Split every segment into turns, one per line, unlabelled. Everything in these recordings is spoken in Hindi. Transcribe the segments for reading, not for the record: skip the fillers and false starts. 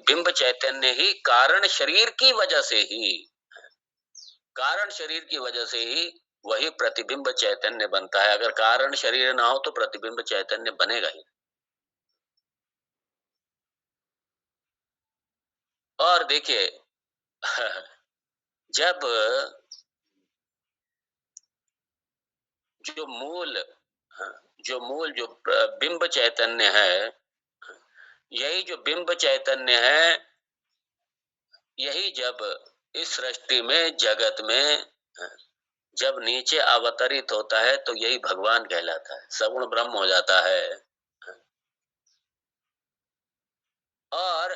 बिंब चैतन्य ही कारण शरीर की वजह से ही, कारण शरीर की वजह से ही वही प्रतिबिंब चैतन्य बनता है। अगर कारण शरीर ना हो तो प्रतिबिंब चैतन्य बनेगा ही। और देखिए जब जो मूल जो मूल जो बिंब चैतन्य है, यही जो बिंब चैतन्य है, यही जब इस सृष्टि में जगत में जब नीचे अवतरित होता है तो यही भगवान कहलाता है, सगुण ब्रह्म हो जाता है। और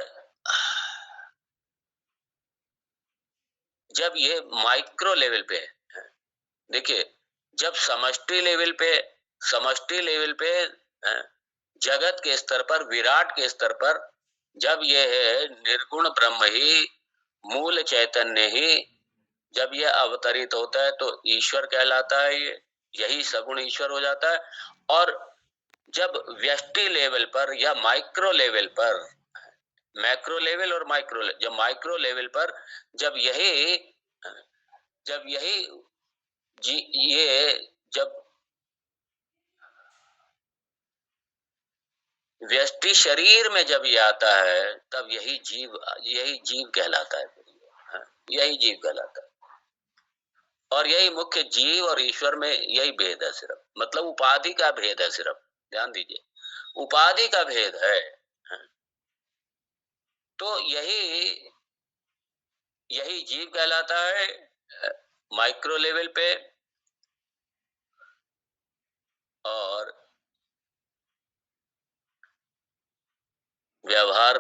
जब ये माइक्रो लेवल पे, देखिए जब समष्टि लेवल पे जगत के स्तर पर, विराट के स्तर पर जब ये है निर्गुण ब्रह्म ही, मूल चैतन्य ही जब ये अवतरित होता है तो ईश्वर कहलाता है। ये यही सगुण ईश्वर हो जाता है। और जब व्यष्टि लेवल पर या माइक्रो लेवल पर, मैक्रो लेवल और माइक्रो लेवल, जब माइक्रो लेवल पर जब यही जब यही जी ये जब व्यष्टि शरीर में जब ये आता है तब यही जीव कहलाता है। यही जीव कहलाता है। और यही मुख्य जीव और ईश्वर में यही भेद है सिर्फ, मतलब उपाधि का भेद है सिर्फ, ध्यान दीजिए, उपाधि का भेद है। तो यही यही जीव कहलाता है माइक्रो लेवल पे। और व्यवहार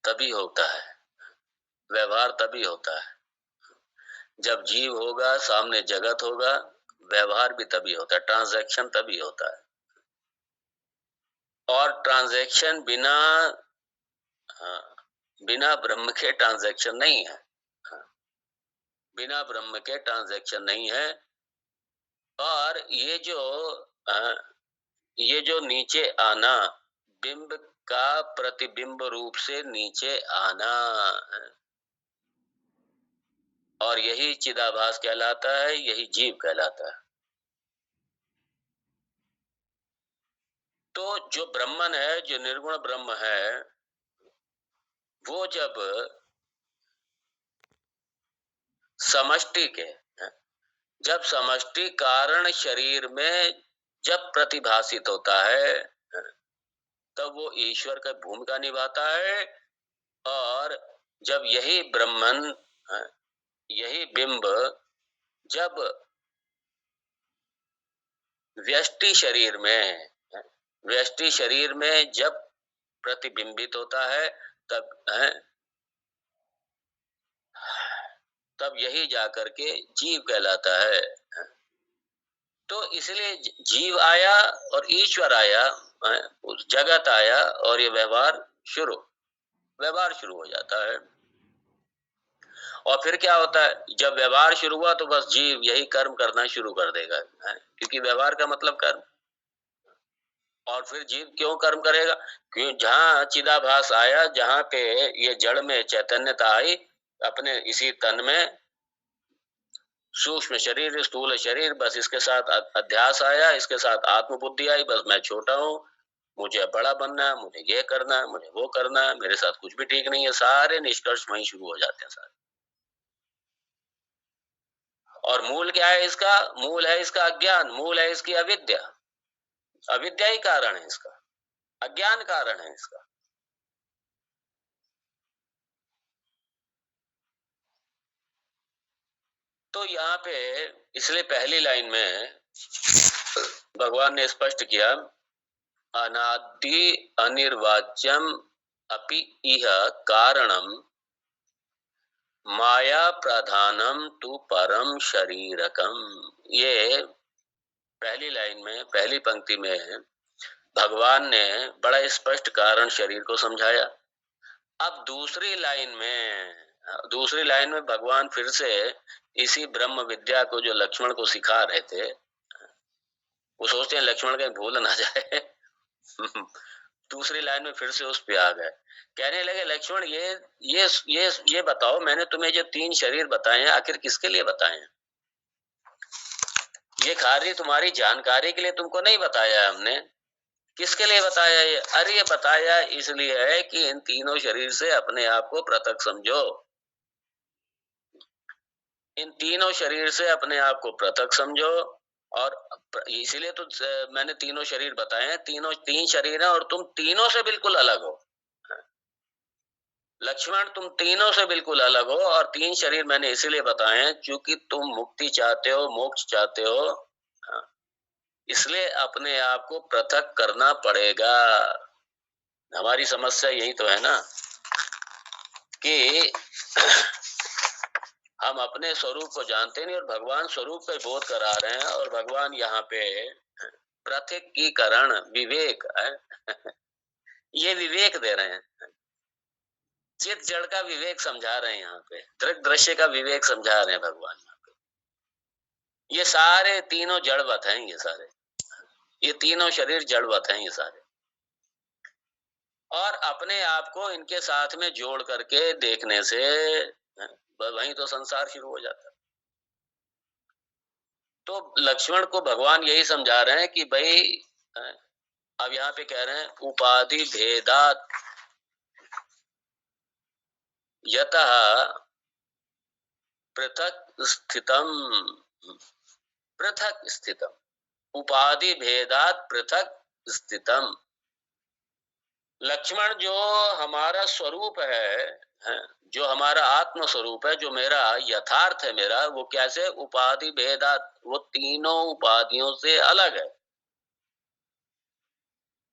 तभी होता है, व्यवहार तभी होता है जब जीव होगा, सामने जगत होगा, व्यवहार भी तभी होता है, ट्रांजैक्शन तभी होता है। और ट्रांजैक्शन बिना, हाँ, बिना ब्रह्म के ट्रांजैक्शन नहीं है। हाँ, बिना ब्रह्म के ट्रांजैक्शन नहीं है। और ये जो नीचे आना, बिंब का प्रतिबिंब रूप से नीचे आना, और यही चिदाभास कहलाता है, यही जीव कहलाता है। तो जो ब्रह्मन है, जो निर्गुण ब्रह्म है, वो जब समष्टि के, जब समष्टि कारण शरीर में जब प्रतिभासित होता है तब वो ईश्वर का भूमिका निभाता है। और जब यही ब्रह्मन, यही बिंब जब व्यष्टि शरीर में जब प्रतिबिंबित होता है तब तब यही जाकर के जीव कहलाता है। तो इसलिए जीव आया और ईश्वर आया, जगत आया, और ये व्यवहार शुरू हो जाता है। और फिर क्या होता है, जब व्यवहार शुरू हुआ तो बस जीव यही कर्म करना शुरू कर देगा, क्योंकि व्यवहार का मतलब कर्म। और फिर जीव क्यों कर्म करेगा? क्यों, जहाँ चिदाभास आया, जहाँ पे ये जड़ में चैतन्यता आई, अपने इसी तन में सूक्ष्म शरीर, स्थूल शरीर, बस इसके साथ अध्यास आया, इसके साथ आत्मबुद्धि आई, बस मैं छोटा हूँ, मुझे बड़ा बनना है, मुझे ये करना है, मुझे वो करना है, मेरे साथ कुछ भी ठीक नहीं है, सारे निष्कर्ष वहीं शुरू हो जाते हैं सारे। और मूल क्या है इसका? मूल है इसका अज्ञान, मूल है इसकी अविद्या। अविद्या ही कारण है इसका, अज्ञान कारण है इसका। तो यहाँ पे इसलिए पहली लाइन में भगवान ने स्पष्ट किया, अनादि अनिर्वाच्यम अपि इह कारणम माया प्रधानम तु परम शरीरकम। ये पहली लाइन में, पहली पंक्ति में भगवान ने बड़ा स्पष्ट कारण शरीर को समझाया। अब दूसरी लाइन में भगवान फिर से इसी ब्रह्म विद्या को जो लक्ष्मण को सिखा रहे थे, वो सोचते हैं लक्ष्मण कहीं भूल ना जाए दूसरी लाइन में फिर से उस पे आ गए। कहने लगे लक्ष्मण ये बताओ, मैंने तुम्हें जो 3 शरीर बताए हैं आखिर किसके लिए बताए हैं? ये खाली तुम्हारी जानकारी के लिए तुमको नहीं बताया है हमने। किसके लिए बताया ये? अरे ये बताया इसलिए है कि इन तीनों शरीर से अपने आप को पृथक समझो। इन तीनों शरीर से अपने आप को पृथक समझो, और इसीलिए तो मैंने तीनों शरीर बताए हैं। तीनों 3 शरीर हैं और तुम तीनों से बिल्कुल अलग हो। लक्ष्मण, तुम तीनों से बिल्कुल अलग हो, और 3 शरीर मैंने इसीलिए बताए हैं क्योंकि तुम मुक्ति चाहते हो, मोक्ष चाहते हो। हाँ, इसलिए अपने आप को पृथक करना पड़ेगा। हमारी समस्या यही तो है ना कि हम अपने स्वरूप को जानते नहीं, और भगवान स्वरूप का बोध करा रहे हैं, और भगवान यहाँ पे पृथकीकरण विवेक है ये विवेक दे रहे हैं। चित जड़ का विवेक समझा रहे हैं यहाँ पे, दृक दृश्य का विवेक समझा रहे हैं भगवान यहाँ पे। ये सारे तीनों जड़वत हैं, ये सारे, ये तीनों शरीर जड़वत हैं ये सारे, और अपने आप को इनके साथ में जोड़ करके देखने से वहीं तो संसार शुरू हो जाता है। तो लक्ष्मण को भगवान यही समझा रहे हैं कि भाई, अब यहाँ पे कह रहे हैं उपाधि भेदात यतः पृथक स्थितम, पृथक स्थितम, उपाधि भेदात पृथक स्थितम। लक्ष्मण, जो हमारा स्वरूप है, जो हमारा आत्म स्वरूप है, जो मेरा यथार्थ है मेरा, वो कैसे? उपाधि भेदात, वो तीनों उपाधियों से अलग है,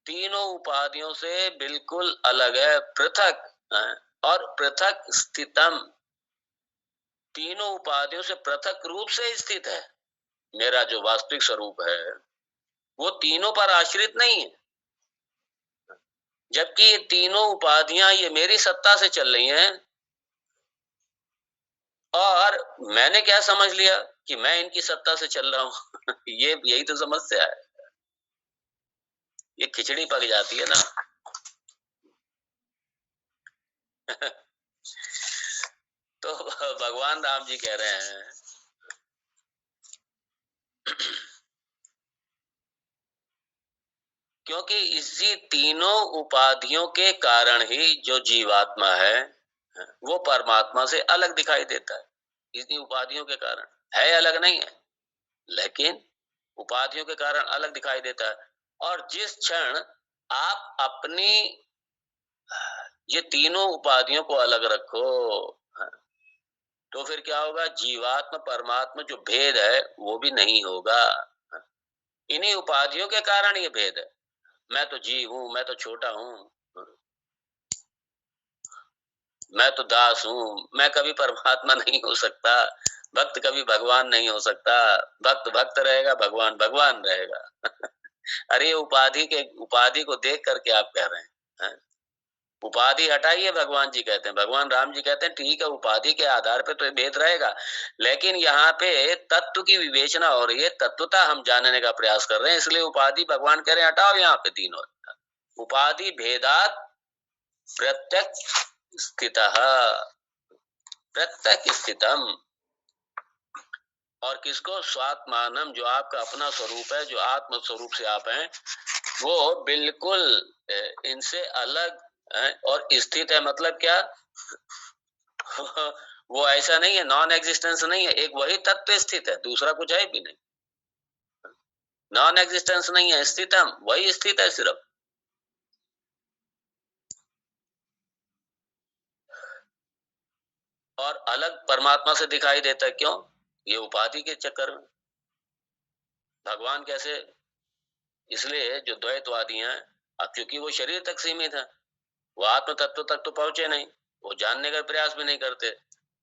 तीनों उपाधियों से बिल्कुल अलग है, पृथक है, और पृथक स्थितम, तीनों उपाधियों से पृथक रूप से स्थित है। मेरा जो वास्तविक स्वरूप है वो तीनों पर आश्रित नहीं है, जबकि ये तीनों उपाधियां ये मेरी सत्ता से चल रही हैं, और मैंने क्या समझ लिया कि मैं इनकी सत्ता से चल रहा हूं ये यही तो समस्या है, ये खिचड़ी पक जाती है ना तो भगवान राम जी कह रहे हैं क्योंकि इसी तीनों उपाधियों के कारण ही जो जीवात्मा है वो परमात्मा से अलग दिखाई देता है। इन्हीं उपाधियों के कारण है, अलग नहीं है, लेकिन उपाधियों के कारण अलग दिखाई देता है। और जिस क्षण आप अपनी ये तीनों उपाधियों को अलग रखो, तो फिर क्या होगा? जीवात्मा परमात्मा जो भेद है वो भी नहीं होगा। इन्हीं उपाधियों के कारण ये भेद है। मैं तो जीव हूं, मैं तो छोटा हूं, मैं तो दास हूँ, मैं कभी परमात्मा नहीं हो सकता, भक्त कभी भगवान नहीं हो सकता, भक्त भक्त रहेगा, भगवान भगवान रहेगा अरे उपाधि को देख करके आप कह रहे हैं? उपाधि हटाइए, भगवान जी कहते हैं, भगवान राम जी कहते हैं ठीक है, उपाधि के आधार पे तो भेद रहेगा, लेकिन यहाँ पे तत्व की विवेचना हो रही है, तत्वता हम जानने का प्रयास कर रहे हैं, इसलिए उपाधि भगवान कह रहे हैं हटाओ यहाँ पे तीनों। उपाधि भेदात प्रत्यक स्थितः, प्रत्यक स्थितम, और किसको? स्वात्मानम, जो आपका अपना स्वरूप है, जो आत्म स्वरूप से आप हैं, वो बिल्कुल इनसे अलग है और स्थित है। मतलब क्या? वो ऐसा नहीं है, नॉन एग्जिस्टेंस नहीं है, एक वही तत्व स्थित है, दूसरा कुछ है भी नहीं। नॉन एग्जिस्टेंस नहीं है, स्थितम, वही स्थित है सिर्फ। और अलग परमात्मा से दिखाई देता है, क्यों? ये उपाधि के चक्कर में। भगवान कैसे? इसलिए जो द्वैतवादी हैं, अब चूंकि वो शरीर तक सीमित है, वो आत्म तत्व तक तो पहुंचे नहीं, वो जानने का प्रयास भी नहीं करते,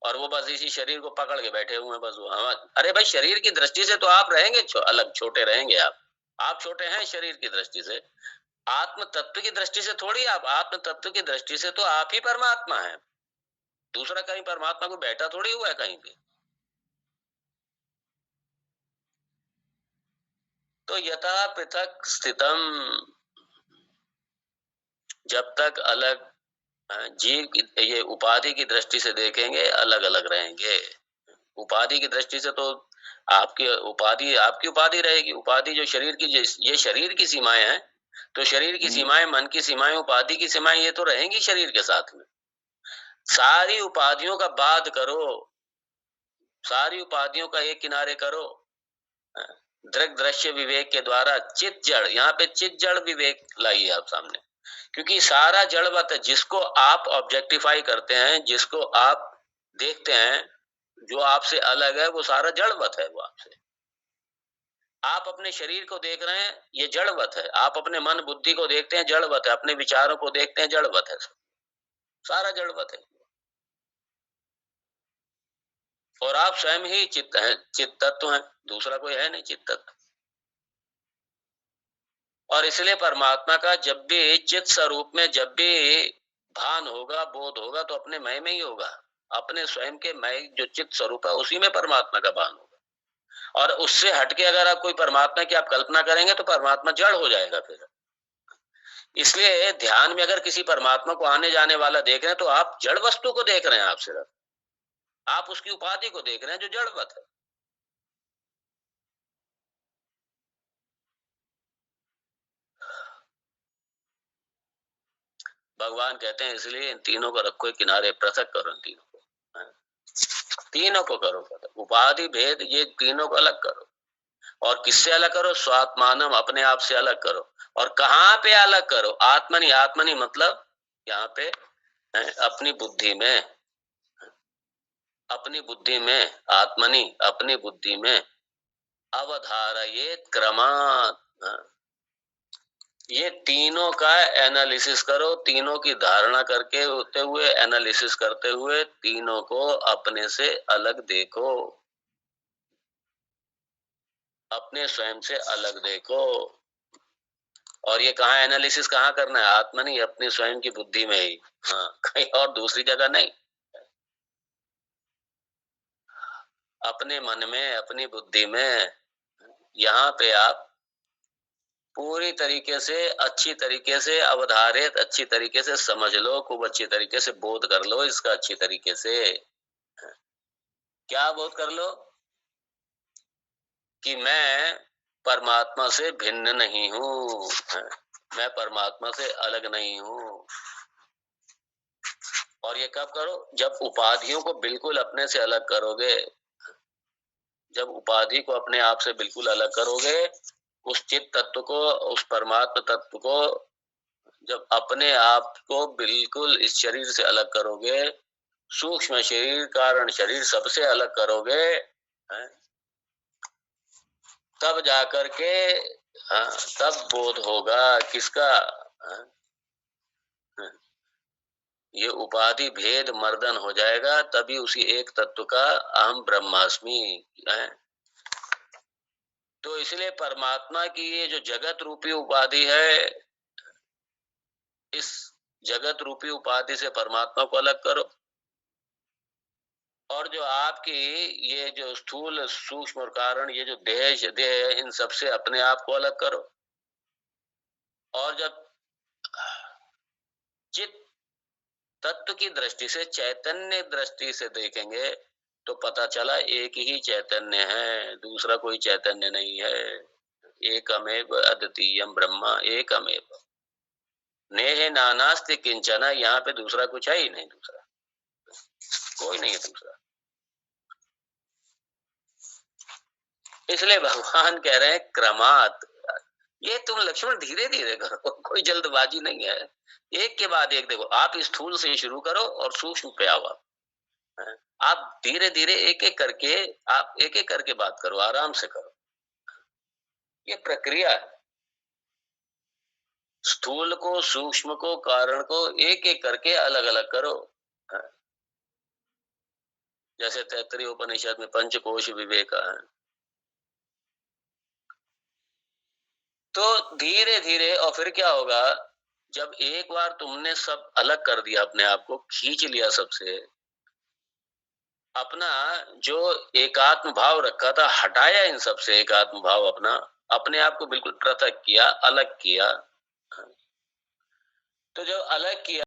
और वो बस इसी शरीर को पकड़ के बैठे हुए हैं बस। वो अरे भाई, शरीर की दृष्टि से तो आप रहेंगे अलग, छोटे रहेंगे आप छोटे हैं शरीर की दृष्टि से, आत्म तत्व की दृष्टि से थोड़ी। आप आत्म तत्व की दृष्टि से तो आप ही परमात्मा है, दूसरा कहीं परमात्मा को बैठा थोड़ी हुआ है कहीं भी। तो यथा पृथक स्थितम, जब तक अलग जीव की ये उपाधि की दृष्टि से देखेंगे अलग अलग रहेंगे। उपाधि की दृष्टि से तो आपकी उपाधि रहेगी। उपाधि जो शरीर की ये शरीर की सीमाएं हैं, तो शरीर की सीमाएं, मन की सीमाएं, उपाधि की सीमाएं ये तो रहेंगी शरीर के साथ में। सारी उपाधियों का बाध करो, सारी उपाधियों का एक किनारे करो, दृग दृश्य विवेक के द्वारा चित जड़, यहाँ पे चित जड़ विवेक लाइए आप सामने। क्योंकि सारा जड़वत है, जिसको आप ऑब्जेक्टिफाई करते हैं, जिसको आप देखते हैं, जो आपसे अलग है, वो सारा जड़वत है। वो आपसे, आप अपने शरीर को देख रहे हैं, ये जड़वत है। आप अपने मन बुद्धि को देखते हैं, जड़वत है। अपने विचारों को देखते हैं, जड़वत है। सारा जड़वत है। और आप स्वयं ही चित्त है, चित्त तत्व है, दूसरा कोई है नहीं चित्त तत्व। और इसलिए परमात्मा का जब भी चित्त स्वरूप में जब भी भान होगा, बोध होगा, तो अपने मय में ही होगा। अपने स्वयं के मय जो चित्त स्वरूप है, उसी में परमात्मा का भान होगा। और उससे हटके अगर आप कोई परमात्मा की आप कल्पना करेंगे, तो परमात्मा जड़ हो जाएगा फिर। इसलिए ध्यान में अगर किसी परमात्मा को आने जाने वाला देख रहे हैं, तो आप जड़ वस्तु को देख रहे हैं। आप सिर्फ आप उसकी उपाधि को देख रहे हैं, जो जड़वत है। भगवान कहते हैं, इसलिए इन तीनों को रखो एक किनारे, पृथक करो इन तीनों को। तीनों को करो पृथक, उपाधि भेद ये तीनों को अलग करो। और किससे अलग करो? स्वात्मानम, अपने आप से अलग करो। और कहाँ पे अलग करो? आत्मनि, आत्मनि मतलब यहाँ पे अपनी बुद्धि में, अपनी बुद्धि में, आत्मनि अपनी बुद्धि में, अवधारयेत क्रमात्, ये तीनों का एनालिसिस करो, तीनों की धारणा करके होते हुए, एनालिसिस करते हुए, तीनों को अपने से अलग देखो, अपने स्वयं से अलग देखो। और ये कहाँ एनालिसिस कहाँ करना है? आत्मा नहीं, अपने स्वयं की बुद्धि में ही। हाँ, कहीं और दूसरी जगह नहीं, अपने मन में, अपनी बुद्धि में। यहाँ पे आप पूरी तरीके से, अच्छी तरीके से अवधारित, अच्छी तरीके से समझ लो, खूब अच्छी तरीके से बोध कर लो इसका, अच्छी तरीके से। क्या बोध कर लो? कि मैं परमात्मा से भिन्न नहीं हूँ, मैं परमात्मा से अलग नहीं हूँ। और ये कब करो? जब उपाधियों को बिल्कुल अपने से अलग करोगे, जब उपाधि को अपने आप से बिल्कुल अलग करोगे, उस चित्त तत्व को, उस परमात्मा तत्व को जब अपने आप को बिल्कुल इस शरीर से अलग करोगे, सूक्ष्म शरीर, कारण शरीर, सबसे अलग करोगे, तब जाकर के तब बोध होगा किसका? ये उपाधि भेद मर्दन हो जाएगा, तभी उसी एक तत्व का अहम ब्रह्मास्मि है। तो इसलिए परमात्मा की ये जो जगत रूपी उपाधि है, इस जगत रूपी उपाधि से परमात्मा को अलग करो। और जो आपकी ये जो स्थूल, सूक्ष्म और कारण, ये जो देह, इन सब से अपने आप को अलग करो। और जब चित्त तत्व की दृष्टि से, चैतन्य दृष्टि से देखेंगे, तो पता चला एक ही चैतन्य है, दूसरा कोई चैतन्य नहीं है। एकमेव अद्वितीयम ब्रह्म एकमेव, नेह नानास्ति किंचन, यहाँ पे दूसरा कुछ है ही नहीं, दूसरा कोई नहीं है दूसरा। इसलिए भगवान कह रहे हैं क्रमात्, ये तुम लक्ष्मण धीरे धीरे करो, कोई जल्दबाजी नहीं है। एक के बाद एक देखो, आप स्थूल से शुरू करो और सूक्ष्म पे आओ। आप धीरे धीरे एक एक करके, आप एक एक करके बात करो, आराम से करो। ये प्रक्रिया है। स्थूल को, सूक्ष्म को, कारण को एक एक करके अलग अलग करो। जैसे तैत्तरीय उपनिषद में पंचकोश विवेक है। तो धीरे धीरे, और फिर क्या होगा? जब एक बार तुमने सब अलग कर दिया, अपने आप को खींच लिया सबसे, अपना जो एकात्म भाव रखा था हटाया, इन सब से एकात्म भाव अपना, अपने आप को बिल्कुल पृथक किया, अलग किया, तो जब अलग किया